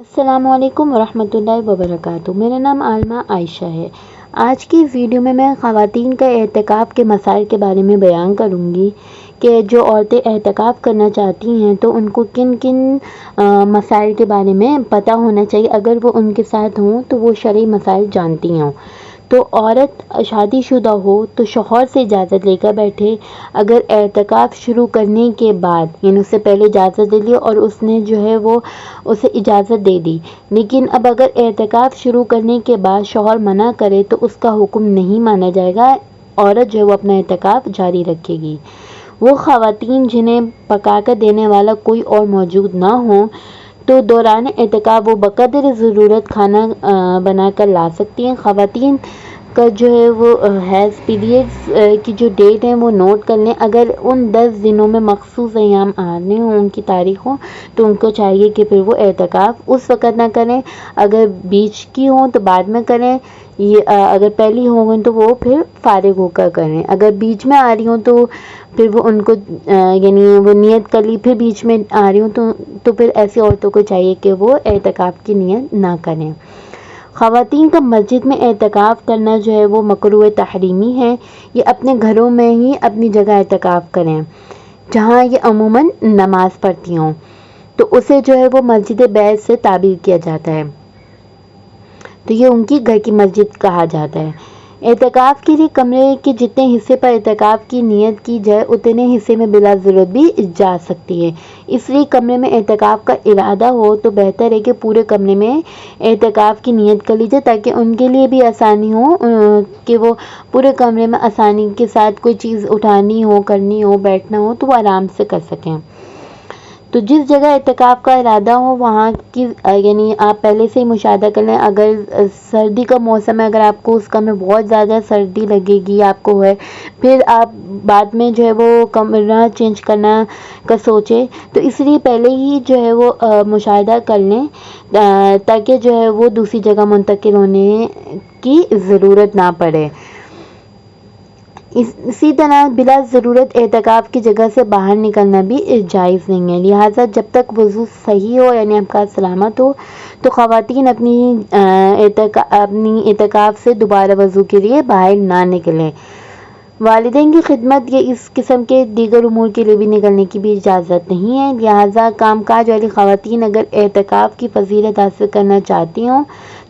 السلام علیکم ورحمۃ اللہ وبرکاتہ۔ میرا نام عالمہ عائشہ ہے۔ آج کی ویڈیو میں خواتین کا اعتکاف کے مسائل کے بارے میں بیان کروں گی کہ جو عورتیں اعتکاف کرنا چاہتی ہیں تو ان کو کن کن مسائل کے بارے میں پتہ ہونا چاہیے۔ اگر وہ ان کے ساتھ ہوں تو وہ شرعی مسائل جانتی ہوں۔ تو عورت شادی شدہ ہو تو شوہر سے اجازت لے کر بیٹھے۔ اگر اعتکاف شروع کرنے کے بعد یعنی اس سے پہلے اجازت لے لی اور اس نے جو ہے وہ اسے اجازت دے دی، لیکن اب اگر اعتکاف شروع کرنے کے بعد شوہر منع کرے تو اس کا حکم نہیں مانا جائے گا۔ عورت جو ہے وہ اپنا اعتکاف جاری رکھے گی۔ وہ خواتین جنہیں پکا کر دینے والا کوئی اور موجود نہ ہو تو دوران اعتکاف وہ بقدر ضرورت کھانا بنا کر لا سکتی ہیں۔ خواتین کا جو ہے وہ حیض پیریڈز کی جو ڈیٹ ہے وہ نوٹ کر لیں۔ اگر ان 10 دنوں میں مخصوص ایام آنے ہوں، ان کی تاریخ ہو، تو ان کو چاہیے کہ پھر وہ اعتکاف اس وقت نہ کریں۔ اگر بیچ کی ہوں تو بعد میں کریں، اگر پہلی ہوں گے تو وہ پھر فارغ ہو کر کریں۔ اگر بیچ میں آ رہی ہوں تو پھر وہ ان کو یعنی وہ نیت کر لی، پھر بیچ میں آ رہی ہوں تو پھر ایسی عورتوں کو چاہیے کہ وہ اعتکاف کی نیت نہ کریں۔ خواتین کا مسجد میں اعتکاف کرنا جو ہے وہ مکروہ تحریمی ہے۔ یہ اپنے گھروں میں ہی اپنی جگہ اعتکاف کریں جہاں یہ عموماً نماز پڑھتی ہوں، تو اسے جو ہے وہ مسجد بیت سے تعبیر کیا جاتا ہے، تو یہ ان کی گھر کی مسجد کہا جاتا ہے۔ اعتکاف کے لیے کمرے کے جتنے حصے پر اعتکاف کی نیت کی جائے اتنے حصے میں بلا ضرورت بھی جا سکتی ہے۔ اس لیے کمرے میں اعتکاف کا ارادہ ہو تو بہتر ہے کہ پورے کمرے میں اعتکاف کی نیت کر لیجیے، تاکہ ان کے لیے بھی آسانی ہو کہ وہ پورے کمرے میں آسانی کے ساتھ کوئی چیز اٹھانی ہو، کرنی ہو، بیٹھنا ہو تو وہ آرام سے کر سکیں۔ تو جس جگہ اعتکاف کا ارادہ ہو وہاں کی یعنی آپ پہلے سے ہی مشاہدہ کر لیں۔ اگر سردی کا موسم ہے، اگر آپ کو اس کمرے میں بہت زیادہ سردی لگے گی، آپ کو ہے، پھر آپ بعد میں جو ہے وہ کمرہ چینج کرنا کا سوچیں، تو اس لیے پہلے ہی جو ہے وہ مشاہدہ کر لیں تاکہ جو ہے وہ دوسری جگہ منتقل ہونے کی ضرورت نہ پڑے۔ اسی طرح بلا ضرورت اعتکاف کی جگہ سے باہر نکلنا بھی جائز نہیں ہے۔ لہٰذا جب تک وضو صحیح ہو یعنی آپ کا سلامت ہو تو خواتین اپنی اعتکاف سے دوبارہ وضو کے لیے باہر نہ نکلیں۔ والدین کی خدمت یا اس قسم کے دیگر امور کے لیے بھی نکلنے کی بھی اجازت نہیں ہے۔ لہٰذا کام کاج والی خواتین اگر اعتکاف کی فضیلت حاصل کرنا چاہتی ہوں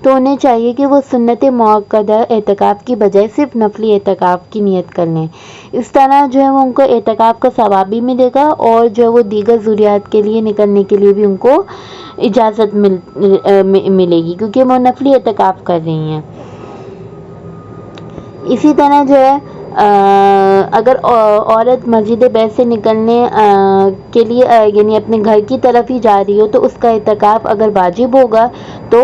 تو انہیں چاہیے کہ وہ سنت مؤکدہ اعتکاف کی بجائے صرف نفلی اعتکاف کی نیت کر لیں۔ اس طرح جو ہے وہ ان کو اعتکاف کا ثواب بھی ملے گا اور جو ہے وہ دیگر ضروریات کے لیے نکلنے کے لیے بھی ان کو اجازت ملے گی، کیونکہ وہ نفلی اعتکاف کر رہی ہیں۔ اسی طرح جو ہے اگر عورت مسجد بیت سے نکلنے کے لیے یعنی اپنے گھر کی طرف ہی جا رہی ہو تو اس کا اعتکاف اگر واجب ہوگا تو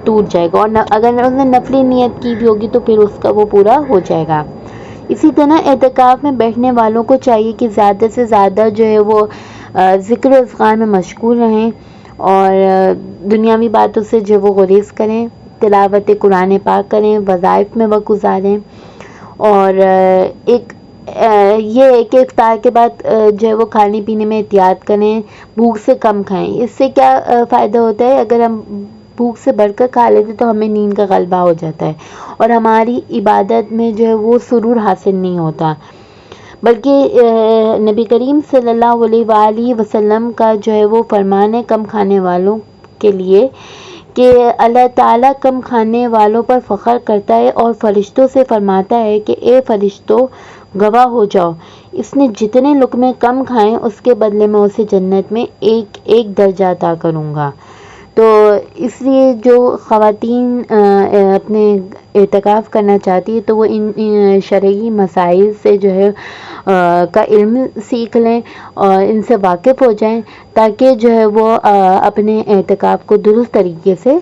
ٹوٹ جائے گا، اور اگر اس نے نفلی نیت کی بھی ہوگی تو پھر اس کا وہ پورا ہو جائے گا۔ اسی طرح اعتکاف میں بیٹھنے والوں کو چاہیے کہ زیادہ سے زیادہ جو ہے وہ ذکر و اذکار میں مشغول رہیں اور دنیاوی باتوں سے جو وہ گریز کریں، تلاوت قرآن پاک کریں، وظائف میں وقت گزاریں، اور ایک یہ ہے کہ افطار کے بعد جو ہے وہ کھانے پینے میں احتیاط کریں، بھوک سے کم کھائیں۔ اس سے کیا فائدہ ہوتا ہے، اگر ہم بھوک سے بڑھ کر کھا لیتے تو ہمیں نیند کا غلبہ ہو جاتا ہے اور ہماری عبادت میں جو ہے وہ سرور حاصل نہیں ہوتا، بلکہ نبی کریم صلی اللہ علیہ وآلہ وسلم کا جو ہے وہ فرمان ہے کم کھانے والوں کے لیے کہ اللہ تعالیٰ کم کھانے والوں پر فخر کرتا ہے اور فرشتوں سے فرماتا ہے کہ اے فرشتوں گواہ ہو جاؤ، اس نے جتنے لقمے کم کھائیں اس کے بدلے میں اسے جنت میں ایک ایک درجہ عطا کروں گا۔ تو اس لیے جو خواتین اپنے اعتکاف کرنا چاہتی ہے تو وہ ان شرعی مسائل سے جو ہے کا علم سیکھ لیں اور ان سے واقف ہو جائیں، تاکہ جو ہے وہ اپنے اعتکاف کو درست طریقے سے